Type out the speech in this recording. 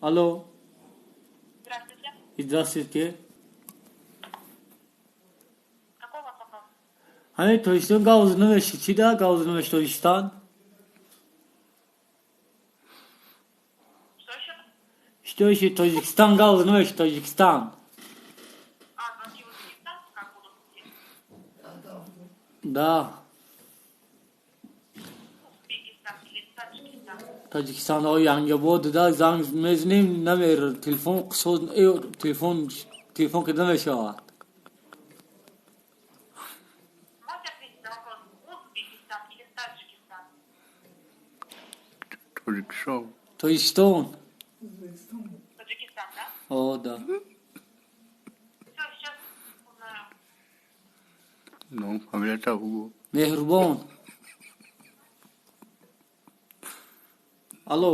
Алло, Здравствуйте. здравствуйте. Какой у вас вопрос? To'g'riston G'ozni va Shichida, G'ozni va To'g'riston. Что еще? Что еще Таджикистан, G'ozni va Tojikiston. Звонки в Узбекистан? Как будут идти? Да, Узбекистан или Таджикистан? Tojikiston Yangiobodda zang meznیم نمیر تلفن قصد تلفن که نمیشود. Можете ответить на вопрос Узбекистан или Таджикистан? Таджикистан. Tojikiston. Таджикистан, да? О, да. Все, сейчас узнаю. Ну, фамилия Hugo. مهربان. Алло.